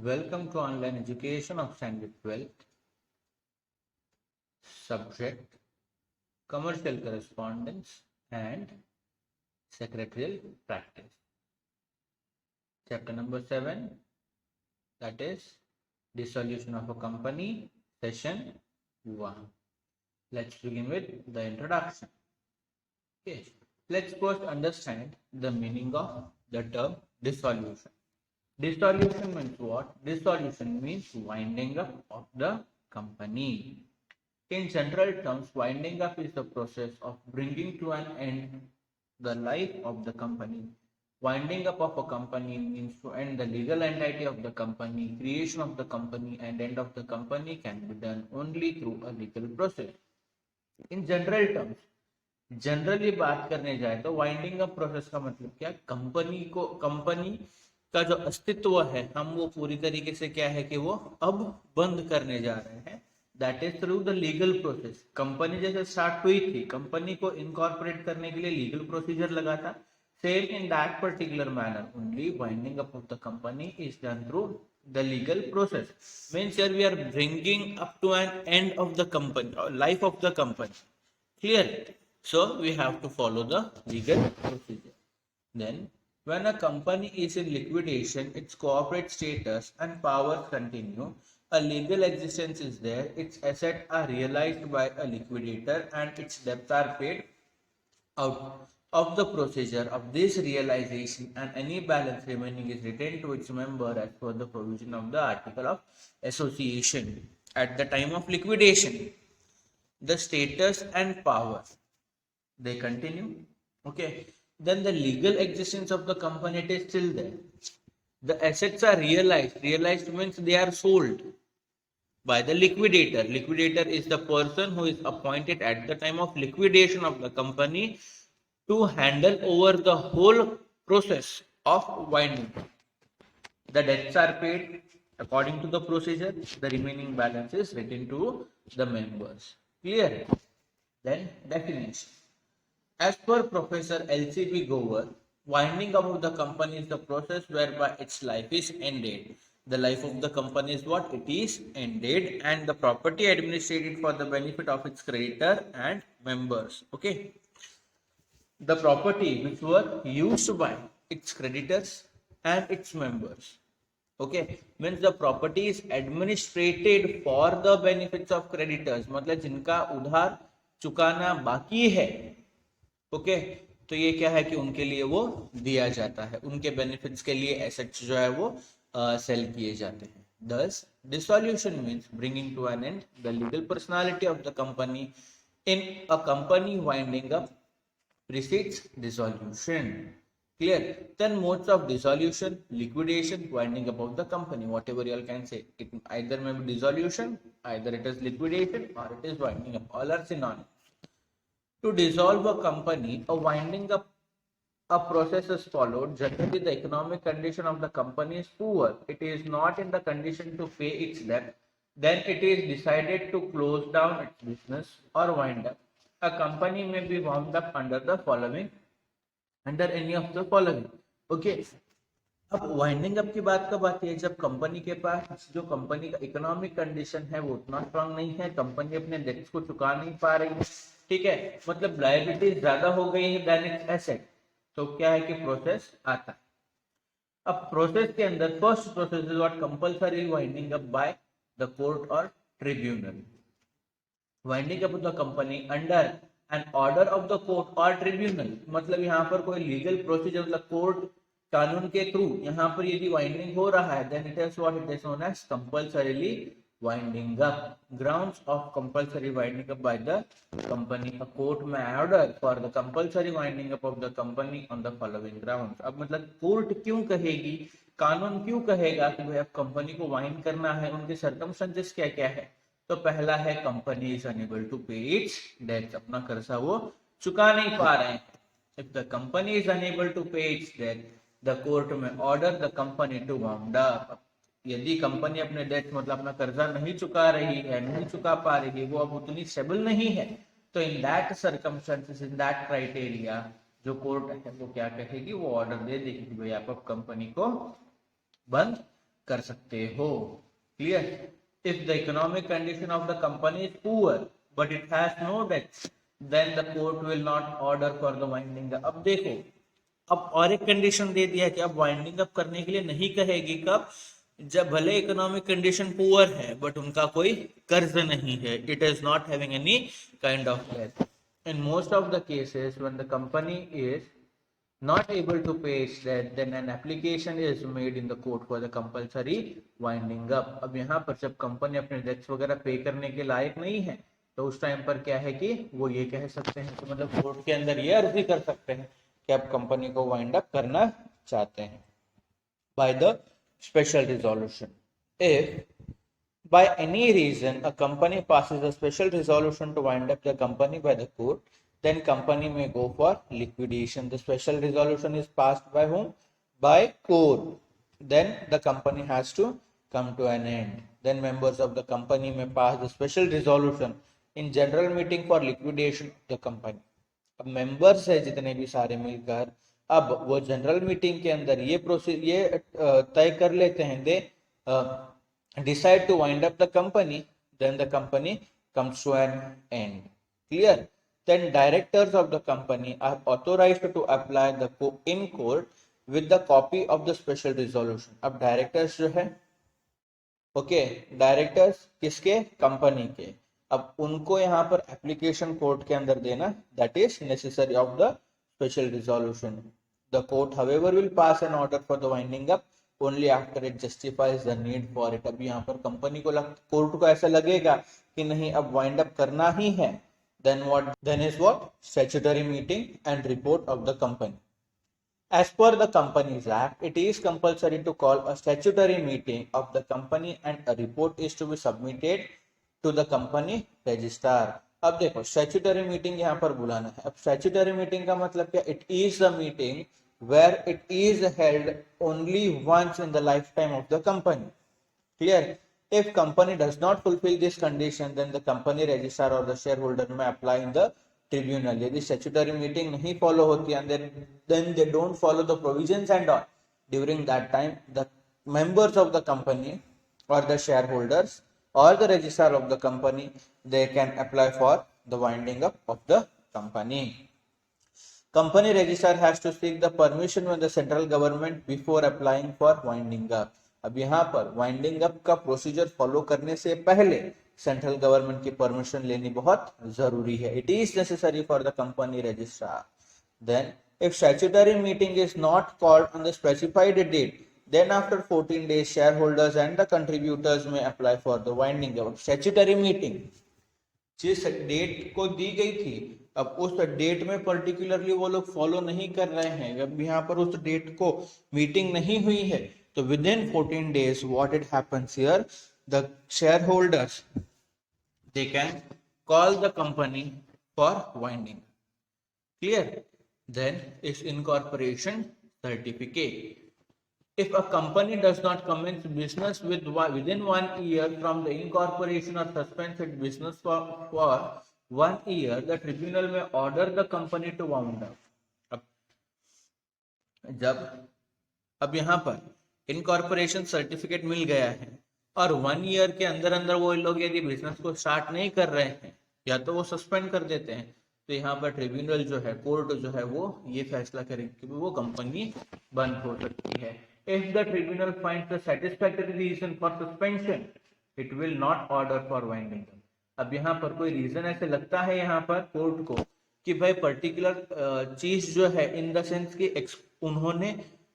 Welcome to online education of standard 12th. Subject commercial correspondence and secretarial practice. Chapter number 7, that is dissolution of a company, session 1. Let's begin with the introduction. Okay, let's first understand the meaning of the term dissolution. Dissolution means what? Dissolution means winding up of the company. In general terms, winding up is the process of bringing to an end the life of the company. Winding up of a company means to end the legal entity of the company. Creation of the company and end of the company can be done only through a legal process. In general terms, generally बात करने जाए तो winding up process का मतलब क्या, company का जो अस्तित्व है हम वो पूरी तरीके से क्या है कि वो अब बंद करने जा रहे हैं, that is through the legal process. Company जैसे स्टार्ट हुई थी, कंपनी को इनकॉर्पोरेट करने के लिए लीगल प्रोसीजर लगा था. Same in that particular manner only winding up of the company is done through the legal process. Means here we are bringing up to an end of the company or life of the company. Clear? So we have to follow the legal procedure. Then when a company is in liquidation, its corporate status and powers continue. A legal existence is there, its assets are realized by a liquidator and its debts are paid out of the procedure of this realization, and any balance remaining is retained to its member as per the provision of the article of association. At the time of liquidation, the status and power they continue. Okay, then the legal existence of the company, it is still there. The assets are realized means they are sold by the liquidator. Liquidator is the person who is appointed at the time of liquidation of the company to handle over the whole process of winding. The debts are paid according to the procedure, the remaining balance is written to the members. Clear? Then definition. As per Professor LCB Gover, winding up of the company is the process whereby its life is ended. The life of the company is what? It is ended, and the property administered for the benefit of its creditor and members. Okay. The property which were used by its creditors and its members. Okay, means the property is administrated for the benefits of creditors, मतलब जिनका उधार चुकाना बाकी है. Okay, तो ये क्या है कि उनके लिए वो दिया जाता है, उनके बेनिफिट्स के लिए एसेट्स जो है वो सेल किए जाते हैं. Thus, dissolution means bringing to an end the legal personality of the company. In a company, winding up precedes dissolution. Clear? Then modes of dissolution: liquidation, winding up of the company, whatever you all can say. It either may be dissolution, either it is liquidation, or it is winding up. All are synonymous. To dissolve a company, a winding up a process is followed. Generally, the economic condition of the company is poor. It is not in the condition to pay its debt. Then it is decided to close down its business or wind up. A company may be wound up under any of the following. Okay. अब winding up की बात कब आती है? जब company के पास जो company का इकोनॉमिक कंडीशन है वो उतना स्ट्रांग नहीं है, कंपनी अपने डेट्स को चुका नहीं पा रही है. ठीक है, मतलब लायबिलिटीज ज्यादा हो गई है देन इट्स एसेट. तो क्या है कि प्रोसेस आता है. अब प्रोसेस के अंदर first process is what? Compulsory winding up by the court और tribunal. Winding up the company under an order of the court और ट्रिब्यूनल, मतलब यहाँ पर कोई लीगल प्रोसीजर, मतलब कोर्ट कानून के थ्रू यहाँ पर यदि वाइंडिंग हो रहा है, then it is what? It is known as compulsorily winding up. Grounds of compulsory winding up by the company. A court may order for the compulsory winding up of the company on the following grounds. अब मतलब court क्यों कहेगी, कानून क्यों कहेगा कि भाई अब कंपनी को वाइंड करना है, उनके सर्कमस्टेंसेस क्या क्या है. तो पहला है company is unable to pay its debt, अपना कर्जा वो चुका नहीं पा रहे हैं. If the company is unable to pay its debt, the court में order the company to wound up. यदि कंपनी अपने डेट मतलब अपना कर्जा नहीं चुका रही है, नहीं चुका पा रही है, वो अब उतनी स्टेबल नहीं है, तो in that circumstances, in that criteria, जो कोर्ट है वो क्या कहेगी, वो ऑर्डर दे देगी कि भाई आप अब कंपनी को बंद कर सकते हो. Clear. If the economic condition of the company is poor but it has no debts, then the court will not order for the winding up. अब देखो, अब और एक कंडीशन दे दिया कि अब वाइंडिंग अप करने के लिए नहीं कहेगी. कब? जब भले इकोनॉमिक कंडीशन पुअर है बट उनका कोई कर्ज नहीं है, it is not having any kind of debt. In most of the cases when the company is not able to pay its debt, then an application is made in the court for the compulsory winding up. अब यहाँ पर जब company अपने dates वगैरह पे करने के लायक नहीं है, तो उस टाइम पर क्या है कि वो ये कह सकते हैं, तो मतलब कोर्ट के अंदर ये अर्जी कर सकते हैं कि आप कंपनी को वाइंड अप करना चाहते हैं by the special resolution. If by any reason a company passes a special resolution to wind up the company by the court, then company may go for liquidation. The special resolution is passed by whom? By court. Then the company has to come to an end. Then members of the company may pass the special resolution in general meeting for liquidation of the company. अब members है जितने भी सारे मिलकर, अब वो general meeting के अंदर ये प्रोसीजर ये तय कर लेते हैं, दे decide to wind up the company, then the company comes to an end. Clear. Then directors of the company are authorized to apply the in court with the copy of the special resolution. अब directors जो है, directors किसके? Company के. अब उनको यहाँ पर application court के अंदर देना, that is necessary of the special resolution. The court however will pass an order for the winding up only after it justifies the need for it. अब यहाँ पर कंपनी को कोर्ट को ऐसा लगेगा कि नहीं अब वाइंड अप करना ही है, then is what? Statutory meeting and report of the company. As per the Companies Act, it is compulsory to call a statutory meeting of the company and a report is to be submitted to the company registrar. अब देखो statutory meeting यहाँ पर बुलाना है. अब statutory meeting का मतलब क्या? It is the meeting where it is held only once in the lifetime of the company. Clear. If company does not fulfill this condition, then the company registrar or the shareholder may apply in the tribunal. यदि statutory meeting नहीं follow होती and then they don't follow the provisions and all, during that time the members of the company or the shareholders or the registrar of the company, they can apply for the winding up of the company. Company registrar has to seek the permission from the central government before applying for winding up. अब यहाँ पर winding up का procedure follow करने से पहले central government की permission लेनी बहुत जरूरी है. It is necessary for the company registrar. Then if statutory meeting is not called on the specified date, then after 14 days shareholders and the contributors may apply for the winding up. Statutory meeting जिस date को दी गई थी, अब उस date में particularly वो लोग फॉलो नहीं कर रहे हैं, अब यहाँ पर उस डेट को मीटिंग नहीं हुई है, तो with in 14 days what it happens here, the shareholders they can call the company for winding. Clear. Then is incorporation certificate. If a company does not commence business within 1 year from the incorporation or suspends its business for 1 year, the tribunal may order the company to wound up. अब यहाँ पर incorporation certificate मिल गया है और 1 year के अंदर अंदर वो लोग यदि बिजनेस को स्टार्ट नहीं कर रहे हैं या तो वो सस्पेंड कर देते हैं, तो यहाँ पर ट्रिब्यूनल जो है, कोर्ट जो है, वो ये फैसला करेगी कि वो कंपनी बंद हो सकती है. If the tribunal finds the satisfactory reason for suspension, it will not order for winding. अब यहाँ पर कोई रीजन ऐसे लगता है यहाँ पर कोर्ट को कि भाई पर्टिकुलर चीज जो है, इन द सेंस कि उन्होंने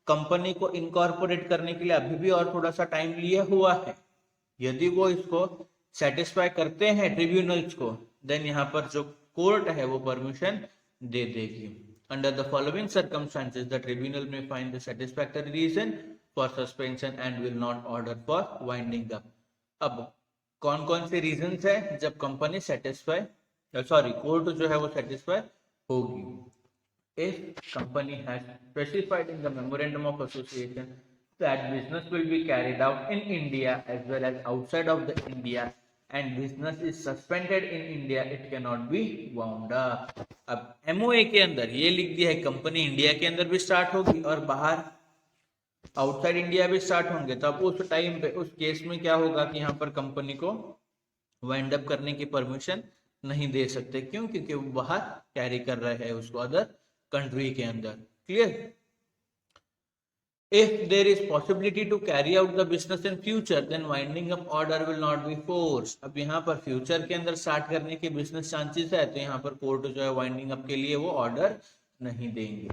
कंपनी को इनकॉर्पोरेट करने के लिए अभी भी और थोड़ा सा टाइम लिया हुआ है, यदि वो इसको सेटिस्फाई करते हैं ट्रिब्यूनल्स को, देन यहाँ पर जो कोर्ट है वो परमिशन दे देगी. Under the following circumstances the tribunal may find the satisfactory reason for suspension and will not order for winding up. अब कौन कौन से रीजंस है जब कंपनी सेटिस्फाई, कोर्ट जो है वो सेटिस्फाई होगी. If company has specified in the memorandum of association that business will be carried out in India as well as outside of the India and business is suspended in India, it cannot be wound up. अब MOA के अंदर ये लिख दिया है company India के अंदर भी स्टार्ट होगी और बाहर आउटसाइड इंडिया भी स्टार्ट होंगे, तो अब उस टाइम पे उस केस में क्या होगा कि यहाँ पर कंपनी को वाइंड अप करने की परमिशन नहीं दे सकते. क्यों? क्योंकि वो बाहर कैरी कर रहे हैं उसको अदर कंट्री के अंदर. Clear? If there is possibility to carry out the business in future then winding up order will not be force. अब यहाँ पर फ्यूचर के अंदर स्टार्ट करने के बिजनेस चांसेस है, तो यहाँ पर कोर्ट जो है वाइंडिंग अप के लिए वो ऑर्डर नहीं देंगे.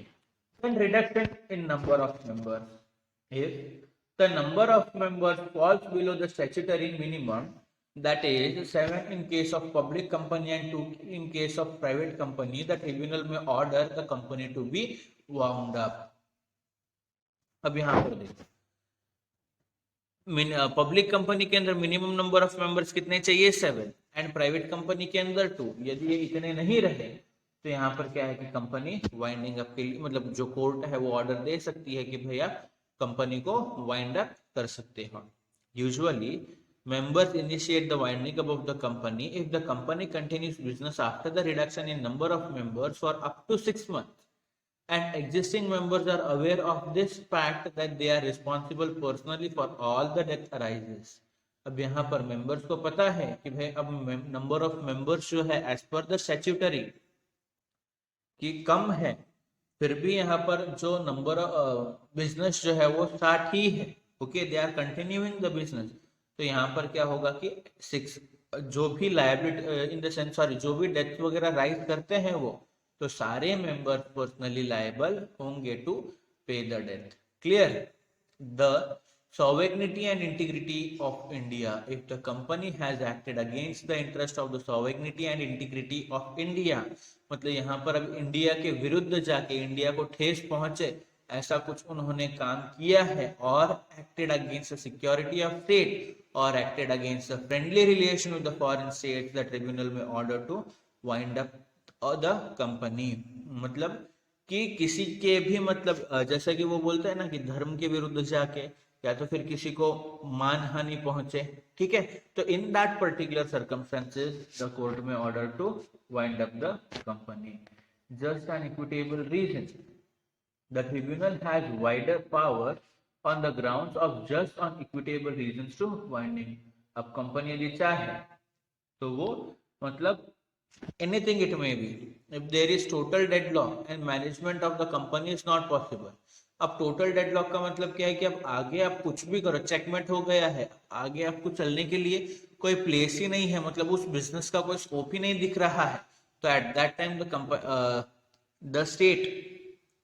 Then reduction in number of members. If the number of members falls below the statutory minimum, that is 7 in case of public company and 2 in case of private company, the tribunal may order the company to be wound up. अब यहाँ पर देखो, public company के अंदर minimum number of members कितने चाहिए? 7, and private company के अंदर 2. यदि ये इतने नहीं रहे तो यहाँ पर क्या है कि कंपनी वाइंडिंग अप के लिए, मतलब जो कोर्ट है वो ऑर्डर दे सकती है कि भैया कंपनी को वाइंड अप कर सकते हो. Usually members initiate the winding up of the company if the company continues business after the reduction in number of members for up to 6 months and existing members are aware of this fact that they are responsible personally for all the debt arises. अब यहाँ पर members को पता है कि भाई अब number of members जो है एज पर द स्टैट्यूटरी की कम है, फिर भी यहाँ पर जो नंबर बिजनेस जो है वो 60 ही है. Okay, they are continuing the business. तो यहाँ पर क्या होगा कि 6 जो भी लायबिलिटी इन द सेंस जो भी डेथ वगैरह राइज करते हैं वो, तो सारे मेंबर पर्सनली लायबल होंगे टू पे the death. Clear? The sovereignty and integrity of India. If the company has acted against the interest of the sovereignty and integrity of India, मतलब यहाँ पर अब इंडिया के विरुद्ध जाके इंडिया को ठेस पहुंचे ऐसा कुछ उन्होंने काम किया है, और acted against the security of state और acted against the friendly relation with the foreign states, the tribunal may order to wind up the company. मतलब कि किसी के भी, मतलब जैसा कि वो बोलते हैं ना कि धर्म के विरुद्ध जाके या तो फिर किसी को मानहानि पहुंचे, ठीक है, तो in that particular circumstances the court में order to wind up the company. Just an equitable reason, the tribunal has wider power on the grounds of just on equitable reasons to winding. अब company यदि चाहे तो वो, मतलब anything it may be, if there is total deadlock and management of the company is not possible. अब total deadlock का मतलब क्या है कि अब आगे आप कुछ भी करो, चेकमेट हो गया है, आगे आपको चलने के लिए कोई प्लेस ही नहीं है, मतलब उस बिजनेस का कोई स्कोप ही नहीं दिख रहा है, तो at that time the state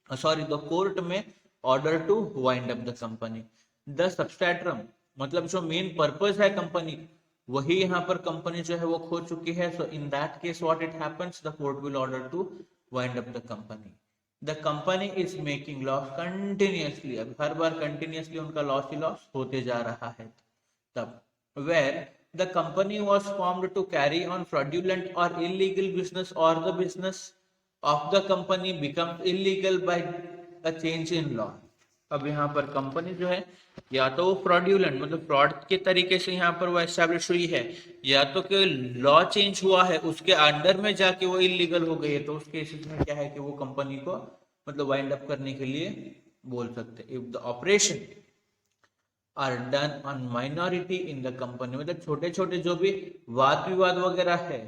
the court में order to wind up the company. The substratum, मतलब जो मेन पर्पस है कंपनी, वही यहाँ पर कंपनी जो है वो खो चुकी है. So in that case what it happens, the court will order to wind up the company. The company is making loss continuously. अब हर बार continuously उनका लॉस ही लॉस होते जा रहा है. तब where the company was formed to carry on fraudulent or illegal business, or the business of the company becomes illegal by a change in law. अब यहाँ पर कंपनी जो है या तो वो फ्रॉड्यूलेंट, मतलब फ्रॉड के तरीके से यहाँ पर वो एस्टैब्लिश हुई है, या तो कि लॉ चेंज हुआ है उसके अंडर में जाके वो इलीगल हो गई है, तो उस केसेस में क्या है कि वो कंपनी को मतलब वाइंड अप करने के लिए बोल सकते. If the operation are done on minority in the company, मतलब छोटे छोटे जो भी वाद विवाद वगैरह है,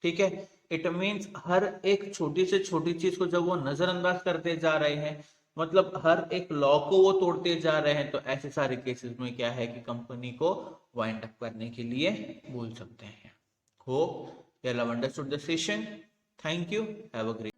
ठीक है, इट मीन्स हर एक छोटी से छोटी चीज को जब वो नजरअंदाज करते जा रहे हैं, मतलब हर एक लॉ को वो तोड़ते जा रहे हैं, तो ऐसे सारे केसेस में क्या है कि कंपनी को वाइंड अप करने के लिए बोल सकते हैं. Hope you have understood the session. Thank you. Have a great